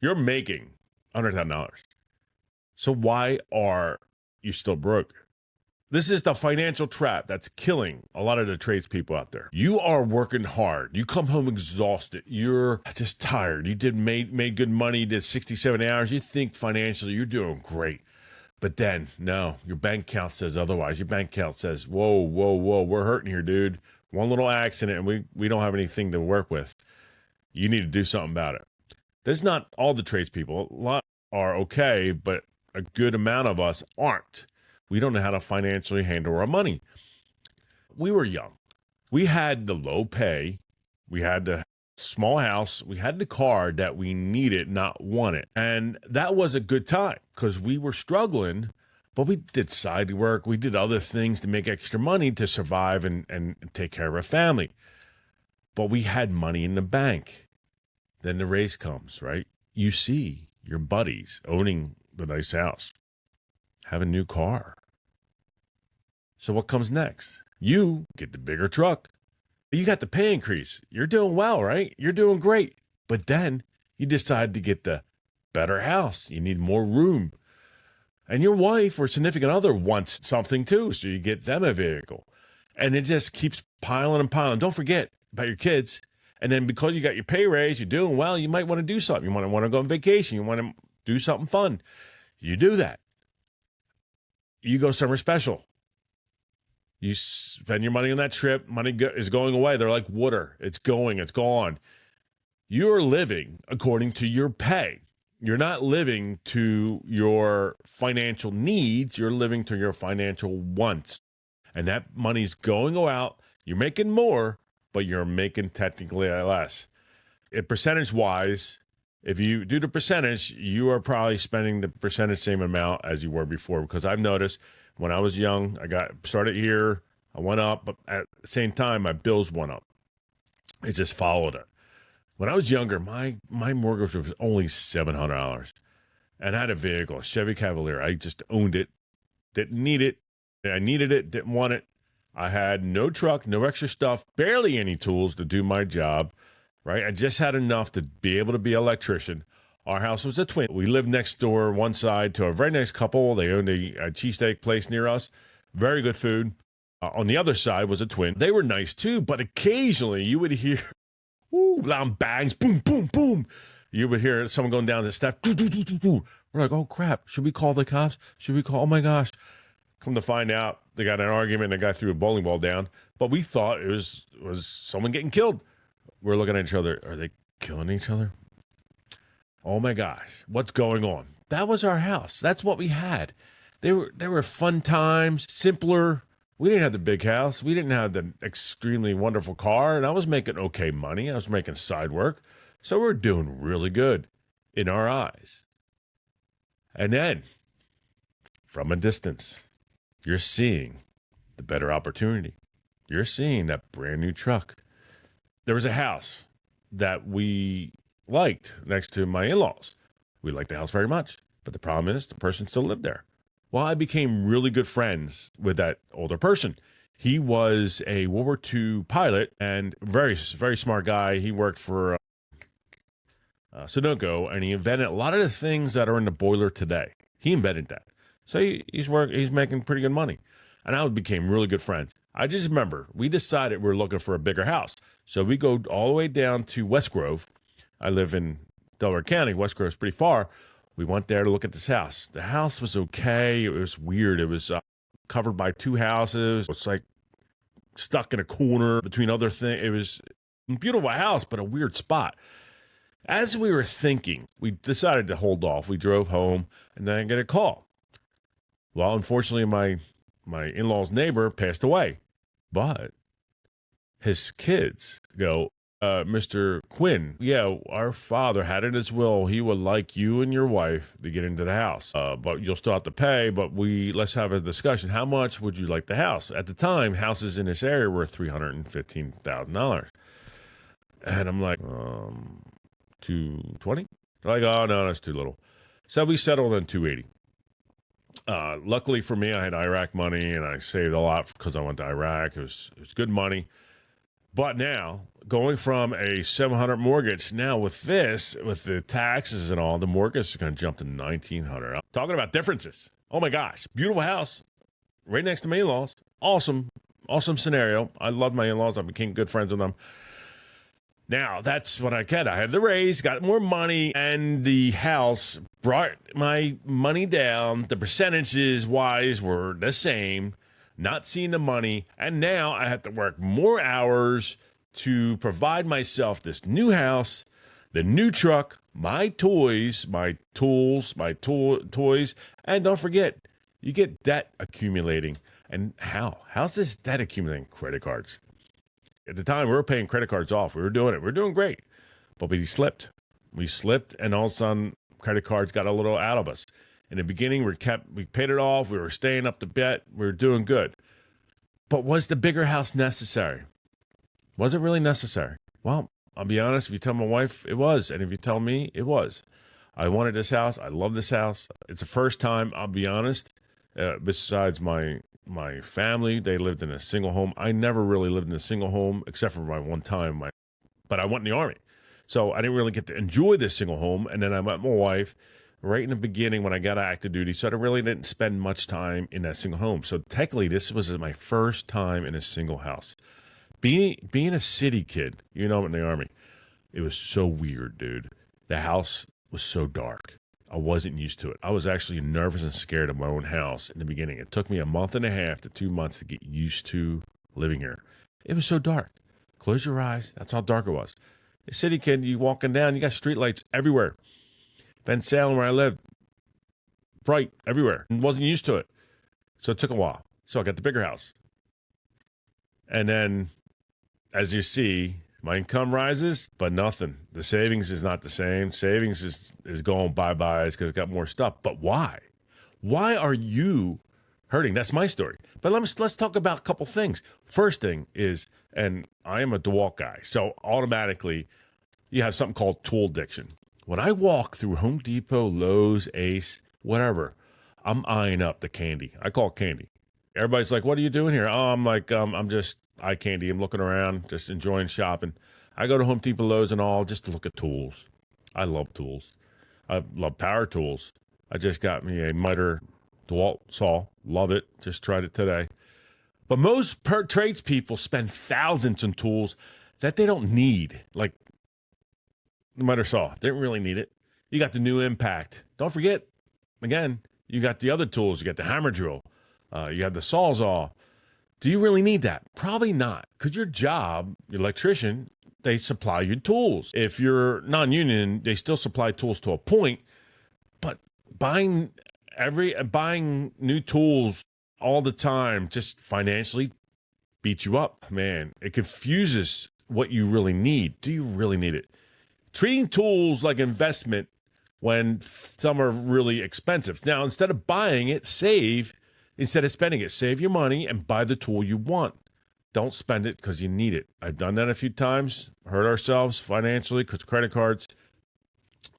You're making $100,000. So why are you still broke? This is the financial trap that's killing a lot of the tradespeople out there. You are working hard. You come home exhausted. You're just tired. You made good money. You did 67 hours. You think financially you're doing great. But then, no, your bank account says otherwise. Your bank account says, whoa, we're hurting here, dude. One little accident and we don't have anything to work with. You need to do something about it. That's not all the tradespeople. A lot are okay, but a good amount of us aren't. We don't know how to financially handle our money. We were young. We had the low pay. We had the small house. We had the car that we needed, not wanted. And that was a good time because we were struggling, but we did side work. We did other things to make extra money to survive and take care of our family. But we had money in the bank. Then the race comes, right? You see your buddies owning the nice house, have a new car. So what comes next? You get the bigger truck. You got the pay increase. You're doing well, right? You're doing great. But then you decide to get the better house. You need more room. And your wife or significant other wants something too, so you get them a vehicle. And it just keeps piling and piling. Don't forget about your kids. And then because you got your pay raise, you're doing well, you might want to do something. You want to go on vacation. You want to do something fun. You do that. You go somewhere special. You spend your money on that trip. Money is going away. They're like water. It's going. It's gone. You're living according to your pay. You're not living to your financial needs. You're living to your financial wants. And that money's going out. You're making more, but you're making technically less. Percentage-wise, if you do the percentage, you are probably spending the percentage same amount as you were before. Because I've noticed when I was young, I got started here, I went up, but at the same time, my bills went up. It just followed it. When I was younger, my mortgage was only $700. And I had a vehicle, a Chevy Cavalier. I just owned it, didn't need it. I needed it, didn't want it. I had no truck, no extra stuff, barely any tools to do my job, right? I just had enough to be able to be an electrician. Our house was a twin. We lived next door, one side, to a very nice couple. They owned a cheesesteak place near us. Very good food. On the other side was a twin. They were nice too, but occasionally you would hear, loud bangs, boom, boom, boom. You would hear someone going down the step. Doo, doo, doo, doo, doo. We're like, oh crap, should we call the cops? Oh my gosh. Come to find out, they got an argument and a guy threw a bowling ball down. But we thought it was someone getting killed. We're looking at each other. Are they killing each other? Oh my gosh, what's going on? That was our house. That's what we had. They were fun times, simpler. We didn't have the big house. We didn't have the extremely wonderful car. And I was making okay money. I was making side work. So we're doing really good in our eyes. And then, from a distance, you're seeing the better opportunity. You're seeing that brand new truck. There was a house that we liked next to my in-laws. We liked the house very much. But the problem is the person still lived there. Well, I became really good friends with that older person. He was a World War II pilot and very, very smart guy. He worked for Sunoco, and he invented a lot of the things that are in the boiler today. He invented that. So he's making pretty good money. And I became really good friends. I just remember we decided we were looking for a bigger house. So we go all the way down to West Grove. I live in Delaware County. West Grove's pretty far. We went there to look at this house. The house was okay. It was weird. It was covered by two houses. It's like stuck in a corner between other things. It was a beautiful house, but a weird spot. As we were thinking, we decided to hold off. We drove home, and then I get a call. Well, unfortunately, my in-law's neighbor passed away, but his kids go, Mr. Quinn, yeah, our father had it in his will. He would like you and your wife to get into the house, but you'll still have to pay. But let's have a discussion. How much would you like the house? At the time, houses in this area were $315,000, and I'm like, 220. Like, oh no, that's too little. So we settled on 280. Luckily for me, I had Iraq money, and I saved a lot because I went to Iraq. It was good money. But now, going from a 700 mortgage, now with this, with the taxes and all, the mortgage is going to jump to 1,900. I'm talking about differences. Oh my gosh, beautiful house, right next to my in-laws. Awesome, awesome scenario. I love my in-laws. I became good friends with them. Now, that's what I get. I had the raise, got more money, and the house brought my money down. The percentages wise were the same, not seeing the money. And now I have to work more hours to provide myself this new house, the new truck, my toys, my tools, my toys. And don't forget, you get debt accumulating. And how? How's this debt accumulating? Credit cards. At the time, we were paying credit cards off. We were doing it. We were doing great. But we slipped. We slipped, and all of a sudden, credit cards got a little out of us. In the beginning, we paid it off. We were staying up to bet. We were doing good. But was the bigger house necessary? Was it really necessary? Well, I'll be honest. If you tell my wife, it was. And if you tell me, it was. I wanted this house. I love this house. It's the first time, I'll be honest, besides my family, they lived in a single home. I never really lived in a single home except for my one time. But I went in the Army. So I didn't really get to enjoy this single home. And then I met my wife right in the beginning when I got active duty. So I really didn't spend much time in that single home. So technically, this was my first time in a single house. Being a city kid, in the Army, it was so weird, dude. The house was so dark. I wasn't used to it. I was actually nervous and scared of my own house in the beginning. It took me a month and a half to 2 months to get used to living here. It was so dark. Close your eyes. That's how dark it was. A city kid, you walking down, you got street lights everywhere. Ben Salem, where I lived, bright everywhere. And wasn't used to it. So it took a while. So I got the bigger house. And then, as you see, my income rises, but nothing. The savings is not the same. Savings is going bye-byes because it got more stuff. But why? Why are you hurting? That's my story. But let's talk about a couple things. First thing is, and I am a DeWalt guy, so automatically you have something called tool addiction. When I walk through Home Depot, Lowe's, Ace, whatever, I'm eyeing up the candy. I call it candy. Everybody's like, what are you doing here? Oh, I'm like, I'm just eye candy. I'm looking around, just enjoying shopping. I go to Home Depot, Lowe's, and all just to look at tools. I love tools. I love power tools. I just got me a miter DeWalt saw. Love it. Just tried it today. But most tradespeople spend thousands on tools that they don't need. Like the miter saw. They don't really need it. You got the new Impact. Don't forget, again, you got the other tools. You got the hammer drill. You have the Sawzall. Do you really need that? Probably not. Because your job, your electrician, they supply you tools. If you're non-union, they still supply tools to a point. But buying new tools all the time just financially beats you up, man. It confuses what you really need. Do you really need it? Treating tools like investment when some are really expensive. Now, instead of buying it, save. Instead of spending it, save your money and buy the tool you want. Don't spend it because you need it. I've done that a few times, hurt ourselves financially because credit cards.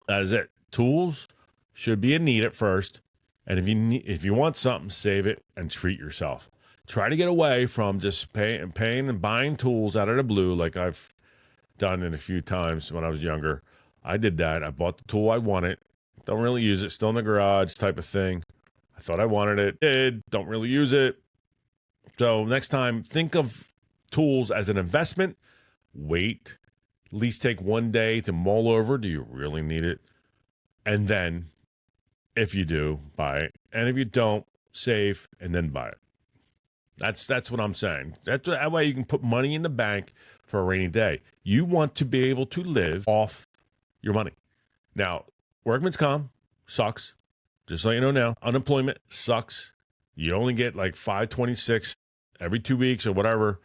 That is it. Tools should be a need at first. And if you want something, save it and treat yourself. Try to get away from just paying and buying tools out of the blue like I've done it a few times when I was younger. I did that. I bought the tool I wanted. Don't really use it. Still in the garage type of thing. I thought I wanted it. Did. Don't really use it. So next time, think of tools as an investment. Wait. At least take one day to mull over. Do you really need it? And then, if you do, buy it. And if you don't, save and then buy it. That's what I'm saying. That way you can put money in the bank for a rainy day. You want to be able to live off your money. Now, workman's comp sucks. Just so you know now, unemployment sucks. You only get like $5.26 every 2 weeks or whatever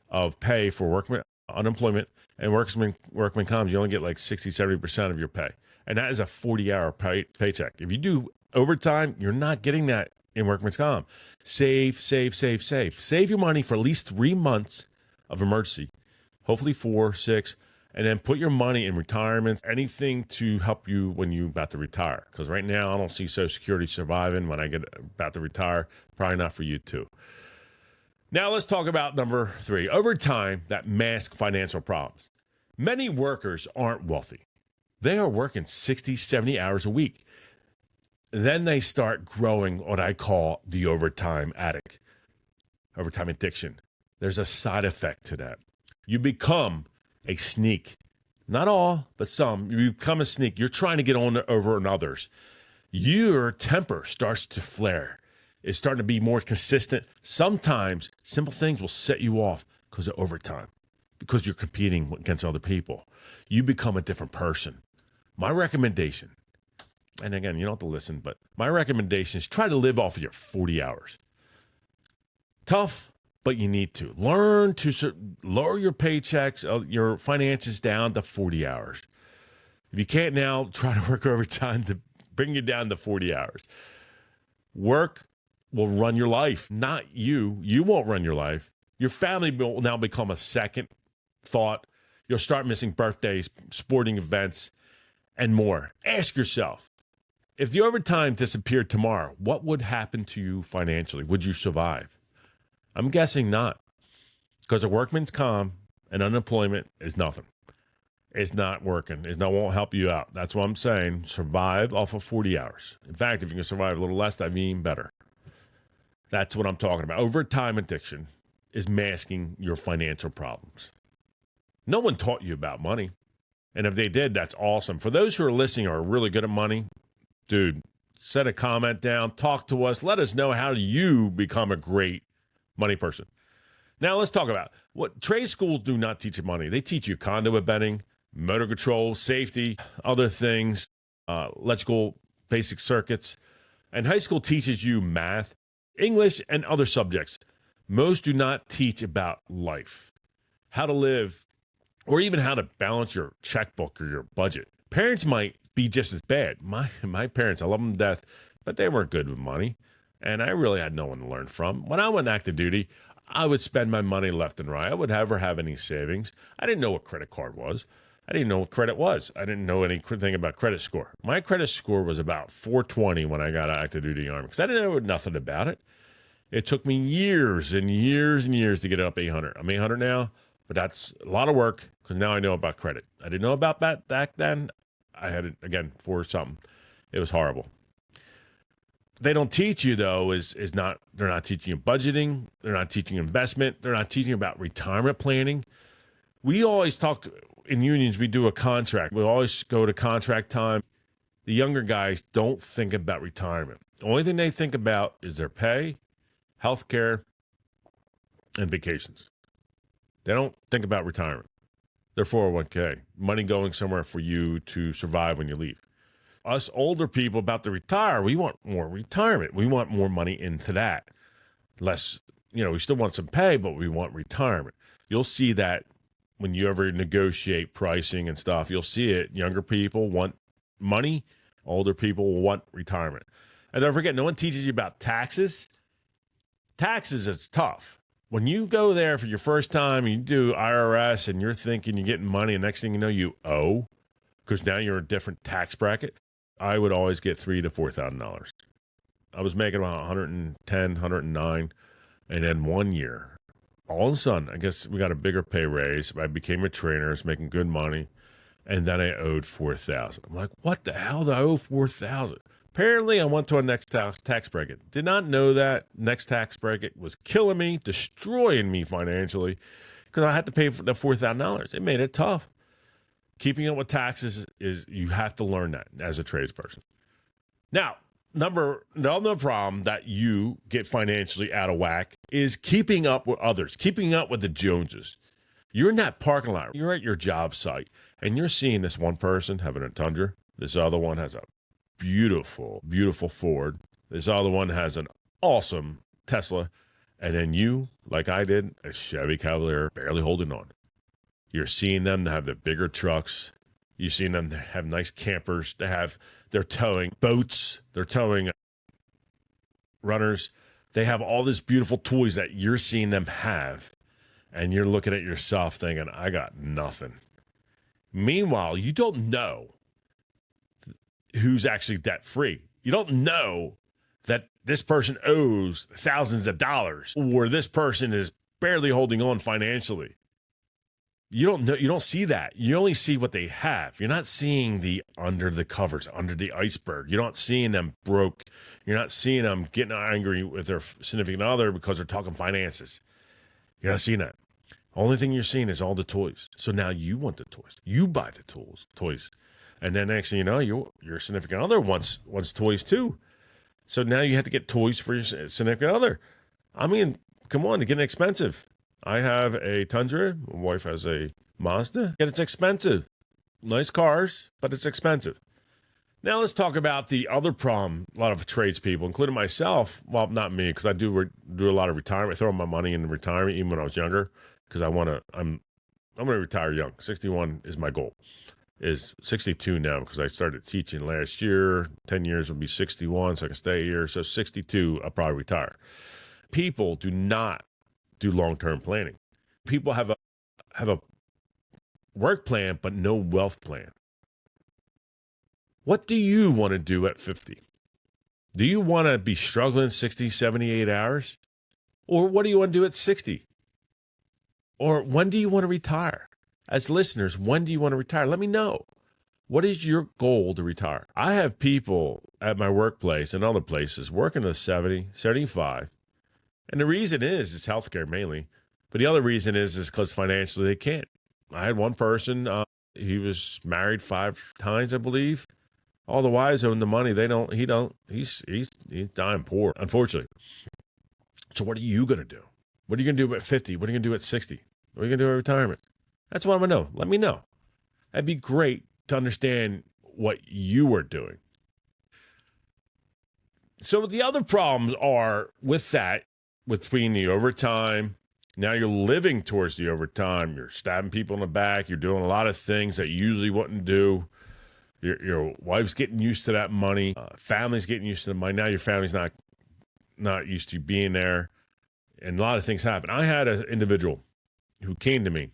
of pay for unemployment, and workman comp, you only get like 60-70% of your pay. And that is a 40-hour paycheck. If you do overtime, you're not getting that in workman's comp. Save. Save your money for at least 3 months of emergency, hopefully 4, 6, and then put your money in retirement, anything to help you when you're about to retire. Because right now, I don't see Social Security surviving when I get about to retire. Probably not for you too. Now let's talk about number 3, overtime that masks financial problems. Many workers aren't wealthy. They are working 60, 70 hours a week. Then they start growing what I call the overtime addict, overtime addiction. There's a side effect to that. You become a sneak. Not all, but some. You become a sneak. You're trying to get over on others. Your temper starts to flare. It's starting to be more consistent. Sometimes simple things will set you off because of overtime, because you're competing against other people. You become a different person. My recommendation, and again, you don't have to listen, but my recommendation is try to live off of your 40 hours. Tough, but you need to. Learn to lower your paychecks, your finances down to 40 hours. If you can't now, try to work overtime to bring you down to 40 hours. Work will run your life, not you. You won't run your life. Your family will now become a second thought. You'll start missing birthdays, sporting events, and more. Ask yourself, if the overtime disappeared tomorrow, what would happen to you financially? Would you survive? I'm guessing not, because a workman's comp and unemployment is nothing. It's not working. It won't help you out. That's what I'm saying. Survive off of 40 hours. In fact, if you can survive a little less, that'd be even better. That's what I'm talking about. Overtime addiction is masking your financial problems. No one taught you about money. And if they did, that's awesome. For those who are listening are really good at money, dude, set a comment down, talk to us, let us know how you become a great money person. Now let's talk about what trade schools do not teach you money. They teach you conduit betting, motor control, safety, other things, electrical basic circuits. And high school teaches you math, English, and other subjects. Most do not teach about life, how to live, or even how to balance your checkbook or your budget. Parents might be just as bad. My parents, I love them to death, but they weren't good with money. And I really had no one to learn from. When I went active duty, I would spend my money left and right. I would never have any savings. I didn't know what credit card was. I didn't know what credit was. I didn't know anything about credit score. My credit score was about 420 when I got active duty Army because I didn't know nothing about it. It took me years and years and years to get up 800. I'm 800 now, but that's a lot of work because now I know about credit. I didn't know about that back then. I had it, again, for something. It was horrible. They don't teach you, though, they're not teaching you budgeting. They're not teaching you investment. They're not teaching you about retirement planning. We always talk in unions, we do a contract. We always go to contract time. The younger guys don't think about retirement. The only thing they think about is their pay, health care, and vacations. They don't think about retirement. Their 401k, money going somewhere for you to survive when you leave. Us older people about to retire, we want more retirement. We want more money into that. Less, we still want some pay, but we want retirement. You'll see that when you ever negotiate pricing and stuff, you'll see it. Younger people want money. Older people want retirement. And don't forget, no one teaches you about taxes. Taxes, it's tough. When you go there for your first time, you do IRS and you're thinking you're getting money, and next thing you know, you owe because now you're in a different tax bracket. I would always get $3,000 to $4,000. I was making about 110, 109, and then 1 year, all of a sudden, I guess we got a bigger pay raise. I became a trainer, I was making good money, and then I owed $4,000. I'm like, what the hell do I owe $4,000? Apparently, I went to a next tax bracket. Did not know that next tax bracket was killing me, destroying me financially, because I had to pay for the $4,000. It made it tough. Keeping up with taxes is, you have to learn that as a tradesperson. Now, another problem that you get financially out of whack is keeping up with others, keeping up with the Joneses. You're in that parking lot, you're at your job site, and you're seeing this one person having a Tundra. This other one has a beautiful, beautiful Ford. This other one has an awesome Tesla. And then you, like I did, a Chevy Cavalier, barely holding on. You're seeing them to have the bigger trucks. You're seeing them to have nice campers. They're towing boats. They're towing runners. They have all these beautiful toys that you're seeing them have. And you're looking at yourself thinking, I got nothing. Meanwhile, you don't know who's actually debt free. You don't know that this person owes thousands of dollars or this person is barely holding on financially. You don't know, you don't see that. You only see what they have. You're not seeing the under the covers, under the iceberg. You're not seeing them broke. You're not seeing them getting angry with their significant other because they're talking finances. You're not seeing that. Only thing you're seeing is all the toys. So now you want the toys. You buy the toys. And then next thing you know, your significant other wants toys too. So now you have to get toys for your significant other. I mean, come on, it's getting expensive. I have a Tundra. My wife has a Mazda. And it's expensive. Nice cars, but it's expensive. Now let's talk about the other problem a lot of tradespeople, including myself. Well, not me, because I do a lot of retirement. I throw my money into retirement even when I was younger, because I'm going to retire young. 61 is my goal. Is 62 now because I started teaching last year. 10 years will be 61, so I can stay here. So 62, I'll probably retire. People do not do long-term planning. People have a work plan, but no wealth plan. What do you want to do at 50? Do you want to be struggling 60, 78 hours? Or what do you want to do at 60? Or when do you want to retire? As listeners, when do you want to retire? Let me know. What is your goal to retire? I have people at my workplace and other places working to 70, 75. And the reason is healthcare mainly. But the other reason is because financially they can't. I had one person, he was married 5 times, I believe. All the wives own the money. He's dying poor, unfortunately. So what are you going to do? What are you going to do at 50? What are you going to do at 60? What are you going to do at retirement? That's what I'm going to know. Let me know. That'd be great to understand what you are doing. So the other problems are with that, between the overtime. Now you're living towards the overtime. You're stabbing people in the back. You're doing a lot of things that you usually wouldn't do. Your wife's getting used to that money. Family's getting used to the money. Now your family's not used to being there. And a lot of things happen. I had an individual who came to me,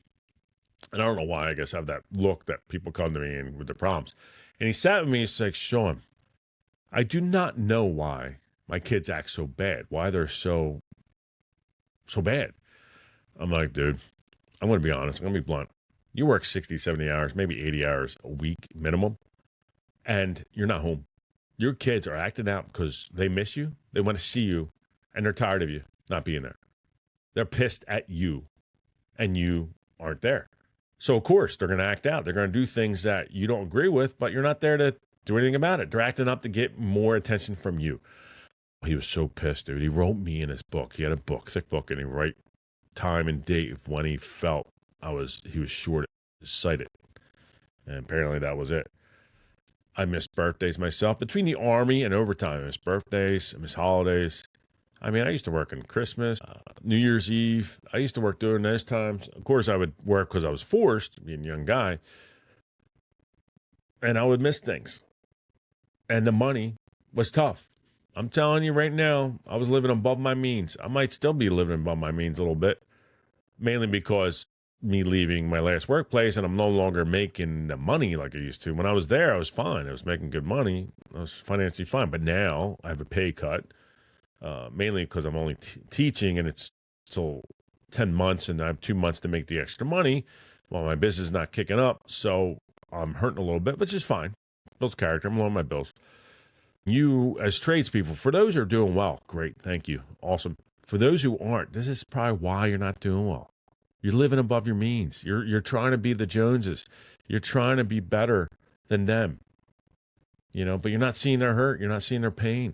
and I don't know why. I guess I have that look that people come to me and with their problems. And he sat with me and said, Sean, I do not know why my kids act so bad, why they're so bad. I'm like, dude, I'm going to be honest. I'm going to be blunt. You work 60, 70 hours, maybe 80 hours a week minimum, and you're not home. Your kids are acting out because they miss you. They want to see you, and they're tired of you not being there. They're pissed at you, and you aren't there. So, of course, they're going to act out. They're going to do things that you don't agree with, but you're not there to do anything about it. They're acting up to get more attention from you. He was so pissed, dude. He wrote me in his book. He had a book, thick book, and he wrote time and date of when he felt he was short sighted. And apparently that was it. I missed birthdays myself. Between the Army and overtime, I missed birthdays, I missed holidays. I mean, I used to work on Christmas, New Year's Eve. I used to work during those times. Of course, I would work because I was forced, being a young guy. And I would miss things. And the money was tough. I'm telling you right now, I was living above my means. I might still be living above my means a little bit, mainly because me leaving my last workplace and I'm no longer making the money like I used to. When I was there, I was fine. I was making good money. I was financially fine. But now I have a pay cut, mainly because I'm only teaching and it's still 10 months and I have 2 months to make the extra money while my business is not kicking up. So I'm hurting a little bit, which is fine. Builds character. I'm lowering my bills. You, as tradespeople, for those who are doing well, great, thank you, awesome. For those who aren't, this is probably why you're not doing well. You're living above your means. You're trying to be the Joneses. You're trying to be better than them, but you're not seeing their hurt. You're not seeing their pain.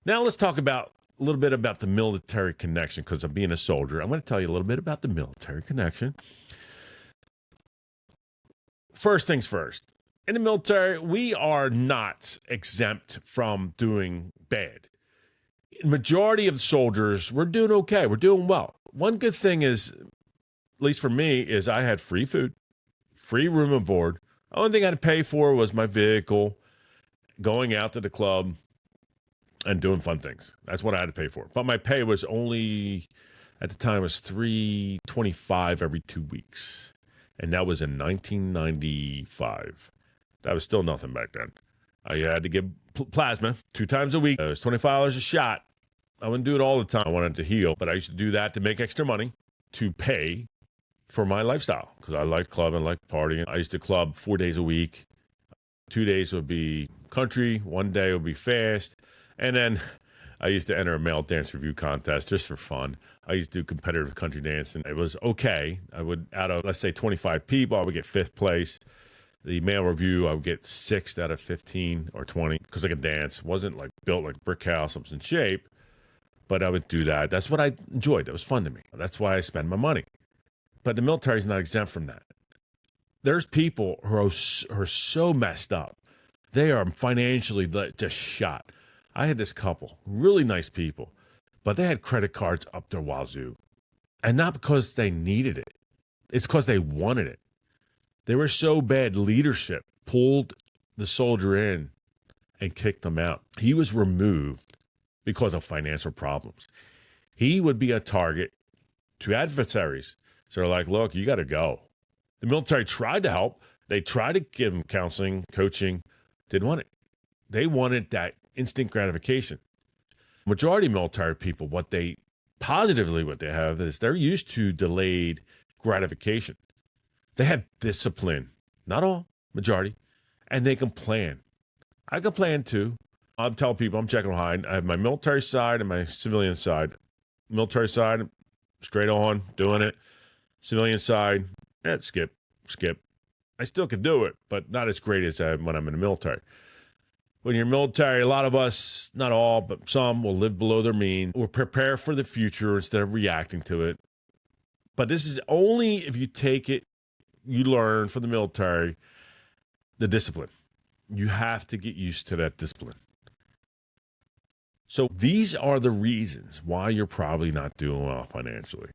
Now let's talk about a little bit about the military connection, because I'm being a soldier. I'm going to tell you a little bit about the military connection. First things first. In the military, we are not exempt from doing bad. Majority of the soldiers, we're doing okay. We're doing well. One good thing is, at least for me, is I had free food, free room and board. The only thing I had to pay for was my vehicle, going out to the club, and doing fun things. That's what I had to pay for. But my pay was only, at the time, was $325 every 2 weeks. And that was in 1995. That was still nothing back then. I had to give plasma 2 times a week. It was $25 a shot. I wouldn't do it all the time. I wanted to heal, but I used to do that to make extra money to pay for my lifestyle because I like clubbing, like partying. I used to club 4 days a week. 2 days would be country, 1 day would be fast. And then I used to enter a male dance review contest just for fun. I used to do competitive country dance, and it was okay. I would, out of, let's say, 25 people, I would get 5th place. The male review, I would get 6th out of 15 or 20 because I could dance. Wasn't like built like a brick house, I was in shape, but I would do that. That's what I enjoyed. It was fun to me. That's why I spend my money. But the military is not exempt from that. There's people who are so messed up. They are financially just shot. I had this couple, really nice people, but they had credit cards up their wazoo. And not because they needed it. It's because they wanted it. They were so bad, leadership pulled the soldier in and kicked him out. He was removed because of financial problems. He would be a target to adversaries. So they're like, look, you got to go. The military tried to help. They tried to give him counseling, coaching. Didn't want it. They wanted that instant gratification. Majority of military people, what they have is they're used to delayed gratification. They have discipline. Not all, majority. And they can plan. I can plan too. I'll tell people I'm checking behind. I have my military side and my civilian side. Military side, straight on, doing it. Civilian side, skip. I still can do it, but not as great as when I'm in the military. When you're military, a lot of us, not all, but some will live below their means. We'll prepare for the future instead of reacting to it. But this is only if you take it, you learn from the military, the discipline. You have to get used to that discipline. So these are the reasons why you're probably not doing well financially.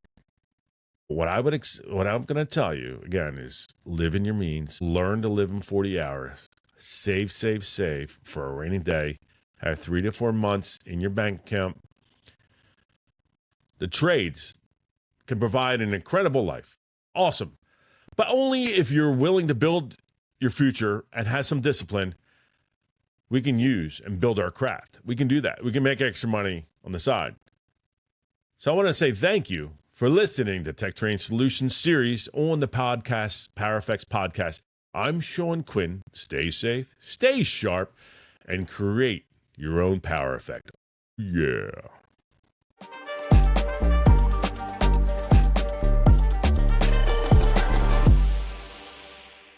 What I'm going to tell you, again, is live in your means. Learn to live in 40 hours. Save for a rainy day. Have 3 to 4 months in your bank account. The trades can provide an incredible life. Awesome. But only if you're willing to build your future and have some discipline, we can use and build our craft. We can do that. We can make extra money on the side. So I want to say thank you for listening to TechTrain Solutions Series on the podcast, PowerFX Podcast. I'm Sean Quinn. Stay safe, stay sharp, and create your own power effect. Yeah.